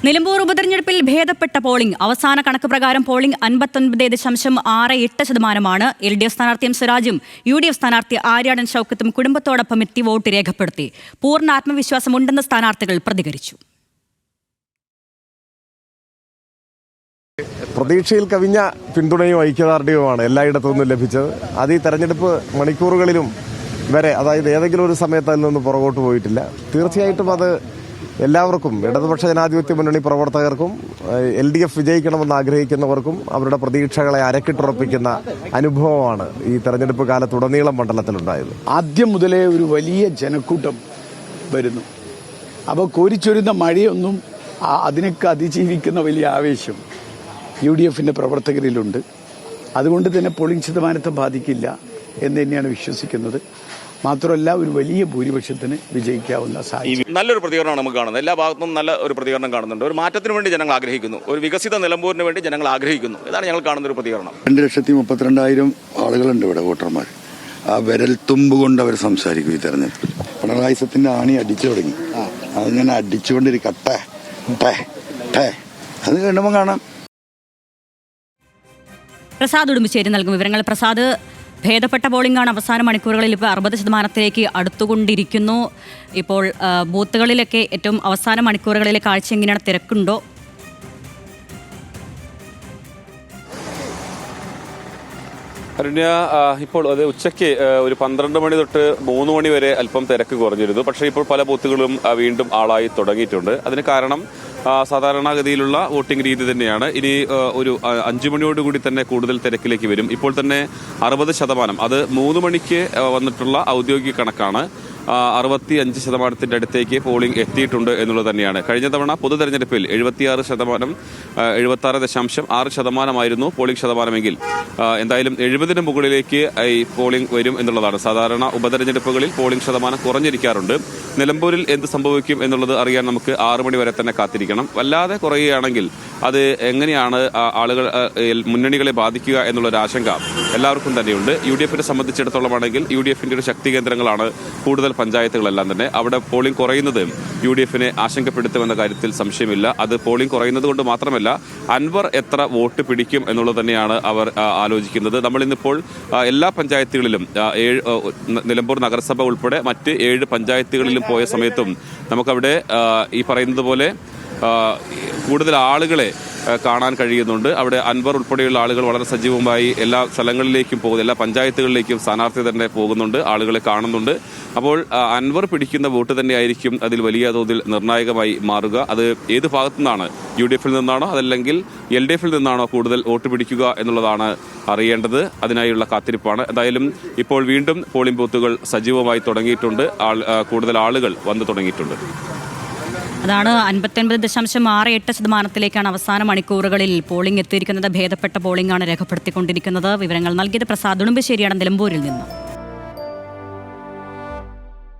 നിലമ്പൂർ ഉപതെരഞ്ഞെടുപ്പിൽ ഭേദപ്പെട്ട പോളിംഗ്. അവസാന കണക്ക് പ്രകാരം പോളിംഗ് 59.68%. LDF സ്ഥാനാർത്ഥി എം സ്വരാജും UDF സ്ഥാനാർത്ഥി ആര്യാടൻ ഷൗക്കത്തും കുടുംബത്തോടൊപ്പം എത്തി വോട്ട് രേഖപ്പെടുത്തി. പൂർണ്ണ ആത്മവിശ്വാസമുണ്ടെന്ന് സ്ഥാനാർത്ഥികൾ പ്രതികരിച്ചു. പ്രതീക്ഷയിൽ കവിഞ്ഞ പിന്തുണയും ഐക്യദാർഢ്യവുമാണ് എല്ലായിടത്തു നിന്നും ലഭിച്ചത്. അത് ഈ തെരഞ്ഞെടുപ്പ് മണിക്കൂറുകളിലും വരെ, അതായത് ഏതെങ്കിലും ഒരു സമയത്ത് അതിൽ നിന്ന് പുറകോട്ട് പോയിട്ടില്ല. തീർച്ചയായിട്ടും അത് എല്ലാവർക്കും, ഇടതുപക്ഷ ജനാധിപത്യ മുന്നണി പ്രവർത്തകർക്കും LDF വിജയിക്കണമെന്ന് ആഗ്രഹിക്കുന്നവർക്കും അവരുടെ പ്രതീക്ഷകളെ അരക്കിട്ടുറപ്പിക്കുന്ന അനുഭവമാണ് ഈ തെരഞ്ഞെടുപ്പ് കാലത്തുടനീളം മണ്ഡലത്തിലുണ്ടായത്. ആദ്യം മുതലേ ഒരു വലിയ ജനക്കൂട്ടം വരുന്നു. അപ്പോൾ കോരിച്ചൊരുന്ന മഴയൊന്നും അതിനൊക്കെ അതിജീവിക്കുന്ന വലിയ ആവേശം UDFന്റെ പ്രവർത്തകരിലുണ്ട്. അതുകൊണ്ട് തന്നെ പോളിംഗ് ശതമാനത്തെ ബാധിക്കില്ല എന്ന് തന്നെയാണ് വിശ്വസിക്കുന്നത്. മാത്രമല്ല, ഒരു വലിയ ഭൂരിപക്ഷത്തിന് വിജയിക്കാവുന്ന സാധ്യത. നല്ലൊരു പ്രതികരണമാണ് നമുക്ക് കാണുന്നത്. എല്ലാ ഭാഗത്തും നല്ല ഒരു പ്രതികരണം കാണുന്നുണ്ട്. ഒരു മാറ്റത്തിന് വേണ്ടി ജനങ്ങൾ ആഗ്രഹിക്കുന്നു, ഒരു വികസിത നിലമ്പൂരിന് വേണ്ടി ജനങ്ങൾ ആഗ്രഹിക്കുന്നു. ഇതാണ് ഞങ്ങൾ കാണുന്ന ഒരു പ്രതികരണം. 2,32,000 ആളുകളുണ്ട് ഇവിടെ, വോട്ടർമാർ. ആ വിരൽത്തുമ്പ് കൊണ്ട് അവർ സംസാരിക്കും. ഈ തെരഞ്ഞെടുപ്പിൽ പിണറായി സത്തിന്റെ ആണി അടിച്ചു തുടങ്ങി. അതിങ്ങനെ അടിച്ചുകൊണ്ടിരിക്കട്ടെ, അത് കണ്ടുമ്പോൾ കാണാം. പ്രസാദ് ഉടുമ്പശ്ശേരി നൽകും വിവരങ്ങൾ. പ്രസാദ്, ഭേദപ്പെട്ട പോളിംഗാണ് അവസാന മണിക്കൂറുകളിൽ ഇപ്പോൾ 60% അടുത്തുകൊണ്ടിരിക്കുന്നു. ഇപ്പോൾ ബൂത്തുകളിലൊക്കെ ഏറ്റവും അവസാന മണിക്കൂറുകളിലെ കാഴ്ച എങ്ങനെയാണ്? തിരക്കുണ്ടോ? അരുണ്യ, ഇപ്പോൾ അത് ഉച്ചയ്ക്ക് ഒരു 12 മണി തൊട്ട് 3 മണി വരെ അല്പം തിരക്ക് കുറഞ്ഞിരുന്നു. പക്ഷേ ഇപ്പോൾ പല ബൂത്തുകളും വീണ്ടും ആളായി തുടങ്ങിയിട്ടുണ്ട്. അതിന് കാരണം സാധാരണഗതിയിലുള്ള വോട്ടിംഗ് രീതി തന്നെയാണ്. ഇനി ഒരു 5 മണിയോടുകൂടി തന്നെ കൂടുതൽ തിരക്കിലേക്ക് വരും. ഇപ്പോൾ തന്നെ 60%, അത് 3 മണിക്ക് വന്നിട്ടുള്ള ഔദ്യോഗിക കണക്കാണ്. 65% അടുത്തേക്ക് പോളിംഗ് എത്തിയിട്ടുണ്ട് എന്നുള്ളത് തന്നെയാണ്. കഴിഞ്ഞ തവണ പൊതു തെരഞ്ഞെടുപ്പിൽ 76.6% പോളിംഗ് ശതമാനമെങ്കിൽ എന്തായാലും 70-ന് മുകളിലേക്ക് ഈ പോളിംഗ് വരും എന്നുള്ളതാണ്. സാധാരണ ഉപതെരഞ്ഞെടുപ്പുകളിൽ പോളിംഗ് ശതമാനം കുറഞ്ഞിരിക്കാറുണ്ട്. നിലമ്പൂരിൽ എന്ത് സംഭവിക്കും എന്നുള്ളത് അറിയാൻ നമുക്ക് 6 മണി വരെ തന്നെ കാത്തിരിക്കണം. വല്ലാതെ കുറയുകയാണെങ്കിൽ അത് എങ്ങനെയാണ് ആളുകൾ മുന്നണികളെ ബാധിക്കുക എന്നുള്ളൊരു ആശങ്ക എല്ലാവർക്കും തന്നെയുണ്ട്. UDFനെ സംബന്ധിച്ചിടത്തോളമാണെങ്കിൽ UDFന്റെ ഒരു ശക്തി കേന്ദ്രങ്ങളാണ് കൂടുതൽ പഞ്ചായത്തുകളെല്ലാം തന്നെ. അവിടെ പോളിംഗ് കുറയുന്നത് UDFനെ ആശങ്കപ്പെടുത്തുമെന്ന കാര്യത്തിൽ സംശയമില്ല. അത് പോളിംഗ് കുറയുന്നത് കൊണ്ട് മാത്രമല്ല, അൻവർ എത്ര വോട്ട് പിടിക്കും എന്നുള്ളത് തന്നെയാണ് അവർ ആലോചിക്കുന്നത്. നമ്മളിന്നിപ്പോൾ എല്ലാ പഞ്ചായത്തുകളിലും നിലമ്പൂർ നഗരസഭ ഉൾപ്പെടെ മറ്റ് 7 പഞ്ചായത്തുകളിലും പോയ സമയത്തും നമുക്കവിടെ ഈ പറയുന്നത് പോലെ കൂടുതൽ ആളുകളെ കാണാൻ കഴിയുന്നുണ്ട്. അവിടെ അൻവർ ഉൾപ്പെടെയുള്ള ആളുകൾ വളരെ സജീവമായി എല്ലാ സ്ഥലങ്ങളിലേക്കും പോകുന്നു, എല്ലാ പഞ്ചായത്തുകളിലേക്കും സ്ഥാനാർത്ഥി തന്നെ പോകുന്നുണ്ട്, ആളുകളെ കാണുന്നുണ്ട്. അപ്പോൾ അൻവർ പിടിക്കുന്ന വോട്ട് തന്നെയായിരിക്കും അതിൽ വലിയ തോതിൽ നിർണായകമായി മാറുക. അത് ഏത് ഭാഗത്തു നിന്നാണ്, UDFിൽ നിന്നാണോ അതല്ലെങ്കിൽ LDFിൽ നിന്നാണോ കൂടുതൽ വോട്ട് പിടിക്കുക എന്നുള്ളതാണ് അറിയേണ്ടത്. അതിനായുള്ള കാത്തിരിപ്പാണ്. എന്തായാലും ഇപ്പോൾ വീണ്ടും പോളിംഗ് ബൂത്തുകൾ സജീവമായി തുടങ്ങിയിട്ടുണ്ട്. കൂടുതൽ ആളുകൾ വന്നു തുടങ്ങിയിട്ടുണ്ട്. അതാണ് 59.68% അവസാന മണിക്കൂറുകളിൽ പോളിംഗ് എത്തിയിരിക്കുന്നത്. ഭേദപ്പെട്ട പോളിംഗാണ് രേഖപ്പെടുത്തിക്കൊണ്ടിരിക്കുന്നത്. വിവരങ്ങൾ നൽകിയത് പ്രസാദ് ഉടുമ്പശ്ശേരിയാണ് നിലമ്പൂരിൽ നിന്ന്.